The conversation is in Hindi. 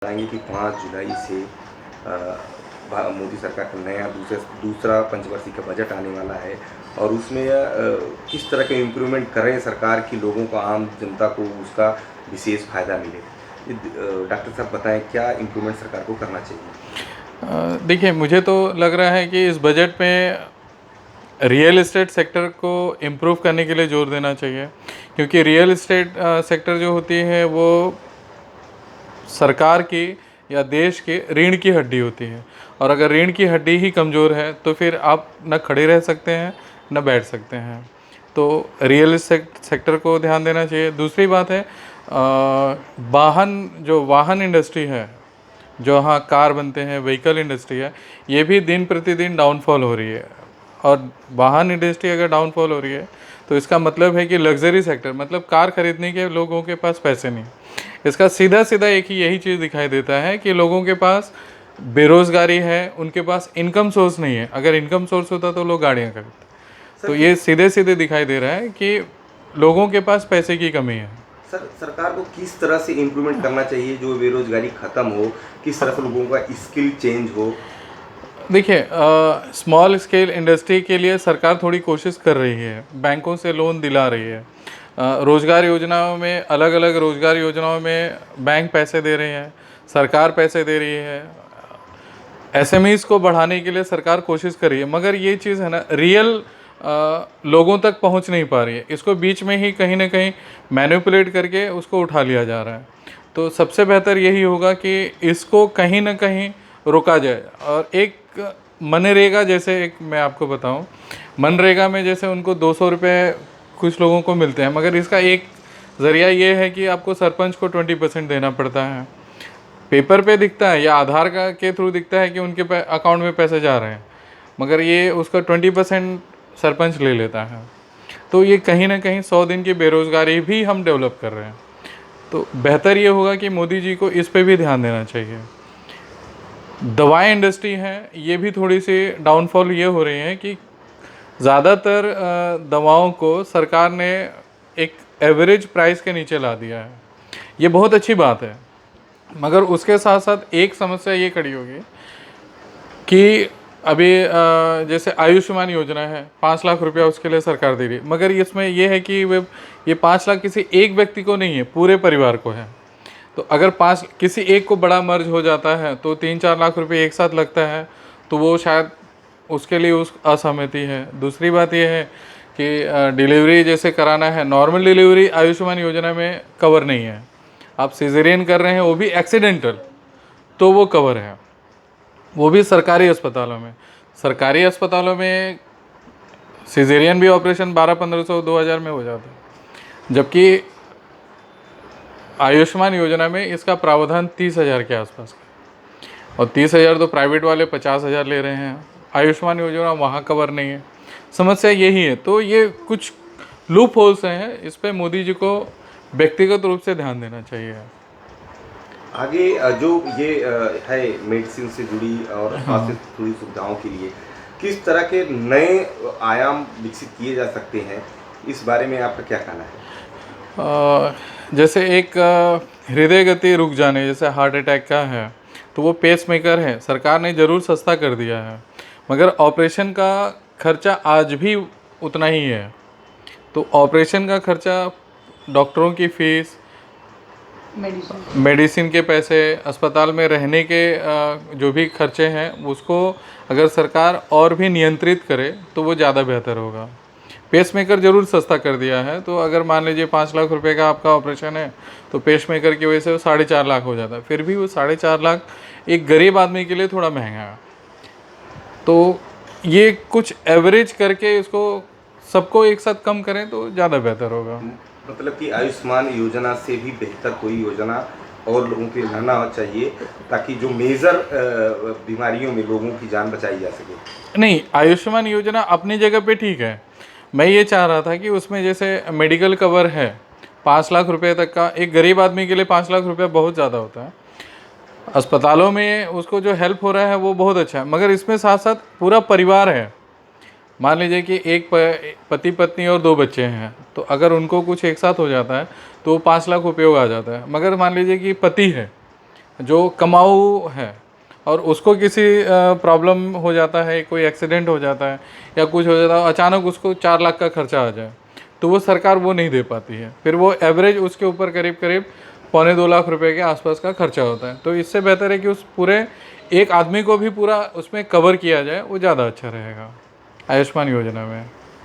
बताएंगे कि 5 जुलाई से मोदी सरकार का नया दूसरा पंचवर्षीय का बजट आने वाला है और उसमें किस तरह के इम्प्रूवमेंट करें सरकार की, लोगों को, आम जनता को उसका विशेष फ़ायदा मिले। डॉक्टर साहब बताएं क्या इम्प्रूवमेंट सरकार को करना चाहिए। देखिए, मुझे तो लग रहा है कि इस बजट में रियल एस्टेट सेक्टर को इम्प्रूव करने के लिए जोर देना चाहिए, क्योंकि रियल एस्टेट सेक्टर जो होती है वो सरकार की या देश के रीढ़ की हड्डी होती है। और अगर रीढ़ की हड्डी ही कमज़ोर है तो फिर आप न खड़े रह सकते हैं न बैठ सकते हैं। तो रियल एस्टेट सेक्टर को ध्यान देना चाहिए। दूसरी बात है, वाहन इंडस्ट्री है, जो हाँ कार बनते हैं, व्हीकल इंडस्ट्री है, ये भी दिन प्रतिदिन डाउनफॉल हो रही है। और वाहन इंडस्ट्री अगर डाउनफॉल हो रही है तो इसका मतलब है कि लग्जरी सेक्टर, मतलब कार खरीदने के लोगों के पास पैसे नहीं। इसका सीधा सीधा एक ही यही चीज़ दिखाई देता है कि लोगों के पास बेरोज़गारी है, उनके पास इनकम सोर्स नहीं है। अगर इनकम सोर्स होता तो लोग गाड़ियाँ खरीदते। तो ये सीधे सीधे दिखाई दे रहा है कि लोगों के पास पैसे की कमी है। सरकार को किस तरह से इम्प्रूवमेंट करना चाहिए जो बेरोजगारी ख़त्म हो, किस तरह से लोगों का स्किल चेंज हो। देखिए, स्मॉल स्केल इंडस्ट्री के लिए सरकार थोड़ी कोशिश कर रही है, बैंकों से लोन दिला रही है। रोज़गार योजनाओं में, अलग अलग रोज़गार योजनाओं में बैंक पैसे दे रहे हैं, सरकार पैसे दे रही है। एसएमईज़ को बढ़ाने के लिए सरकार कोशिश कर रही है, मगर ये चीज़ है ना, रियल लोगों तक पहुंच नहीं पा रही है। इसको बीच में ही कहीं ना कहीं मैनिपुलेट करके उसको उठा लिया जा रहा है। तो सबसे बेहतर यही होगा कि इसको कहीं ना कहीं रोका जाए। और एक मनरेगा जैसे, एक मैं आपको बताऊं, मनरेगा में जैसे उनको 200 रुपये कुछ लोगों को मिलते हैं, मगर इसका एक ज़रिया ये है कि आपको सरपंच को 20% देना पड़ता है। पेपर पे दिखता है या आधार का के थ्रू दिखता है कि उनके अकाउंट में पैसे जा रहे हैं, मगर ये उसका 20% सरपंच ले लेता है। तो ये कहीं ना कहीं 100 दिन की बेरोज़गारी भी हम डेवलप कर रहे हैं। तो बेहतर ये होगा कि मोदी जी को इस पे भी ध्यान देना चाहिए। दवाएं इंडस्ट्री है, ये भी थोड़ी सी डाउनफॉल ये हो रही है कि ज़्यादातर दवाओं को सरकार ने एक एवरेज प्राइस के नीचे ला दिया है। ये बहुत अच्छी बात है, मगर उसके साथ साथ एक समस्या ये खड़ी होगी कि अभी जैसे आयुष्मान योजना है, 5 लाख रुपया उसके लिए सरकार दे रही है, मगर इसमें यह है कि ये 5 लाख किसी एक व्यक्ति को नहीं है, पूरे परिवार को है। तो अगर किसी एक को बड़ा मर्ज हो जाता है तो 3-4 लाख रुपए एक साथ लगता है, तो वो शायद उसके लिए उस असहमति है। दूसरी बात यह है कि डिलीवरी जैसे कराना है, नॉर्मल डिलीवरी आयुष्मान योजना में कवर नहीं है। आप सिजेरियन कर रहे हैं, वो भी एक्सीडेंटल, तो वो कवर है, वो भी सरकारी अस्पतालों में। सरकारी अस्पतालों में सिजेरियन भी ऑपरेशन 1200-1500 2000 में हो जाता है, जबकि आयुष्मान योजना में इसका प्रावधान 30,000 के आसपास है। और 30,000 तो प्राइवेट वाले 50,000 ले रहे हैं। आयुष्मान योजना वहाँ कवर नहीं है। समस्या यही है। तो ये कुछ लूप होल्स हैं, इस पर मोदी जी को व्यक्तिगत रूप से ध्यान देना चाहिए। आगे जो ये है मेडिसिन से जुड़ी और स्वास्थ्य से जुड़ी सुविधाओं के लिए किस तरह के नए आयाम विकसित किए जा सकते हैं, इस बारे में आपका क्या कहना है। जैसे एक हृदय गति रुक जाने, जैसे हार्ट अटैक का है, तो वो पेस मेकर है, सरकार ने ज़रूर सस्ता कर दिया है, मगर ऑपरेशन का खर्चा आज भी उतना ही है। तो ऑपरेशन का खर्चा, डॉक्टरों की फ़ीस, मेडिसिन के पैसे, अस्पताल में रहने के जो भी खर्चे हैं, उसको अगर सरकार और भी नियंत्रित करे तो वो ज़्यादा बेहतर होगा। पेसमेकर ज़रूर सस्ता कर दिया है, तो अगर मान लीजिए 5 लाख रुपए का आपका ऑपरेशन है तो पेसमेकर की वजह से वो 4.5 लाख हो जाता है। फिर भी वो 4.5 लाख एक गरीब आदमी के लिए थोड़ा महंगा है। तो ये कुछ एवरेज करके इसको सबको एक साथ कम करें तो ज़्यादा बेहतर होगा। मतलब कि आयुष्मान योजना से भी बेहतर कोई योजना और लोगों के लाना चाहिए, ताकि जो मेजर बीमारियों में लोगों की जान बचाई जा सके। नहीं, आयुष्मान योजना अपनी जगह पे ठीक है। मैं ये चाह रहा था कि उसमें जैसे मेडिकल कवर है 5 लाख रुपए तक का, एक गरीब आदमी के लिए 5 लाख रुपए बहुत ज़्यादा होता है। अस्पतालों में उसको जो हेल्प हो रहा है वो बहुत अच्छा है, मगर इसमें साथ साथ पूरा परिवार है। मान लीजिए कि एक पति पत्नी और 2 बच्चे हैं, तो अगर उनको कुछ एक साथ हो जाता है तो 5 लाख उपयोग आ जाता है। मगर मान लीजिए कि पति है, जो कमाऊ है और उसको किसी प्रॉब्लम हो जाता है, कोई एक्सीडेंट हो जाता है या कुछ हो जाता है, अचानक उसको 4 लाख का खर्चा आ जाए, तो वो सरकार वो नहीं दे पाती है। फिर वो एवरेज उसके ऊपर करीब करीब 1.25 लाख रुपए के आसपास का खर्चा होता है। तो इससे बेहतर है कि उस पूरे एक आदमी को भी पूरा उसमें कवर किया जाए, वो ज़्यादा अच्छा रहेगा आयुष्मान योजना में।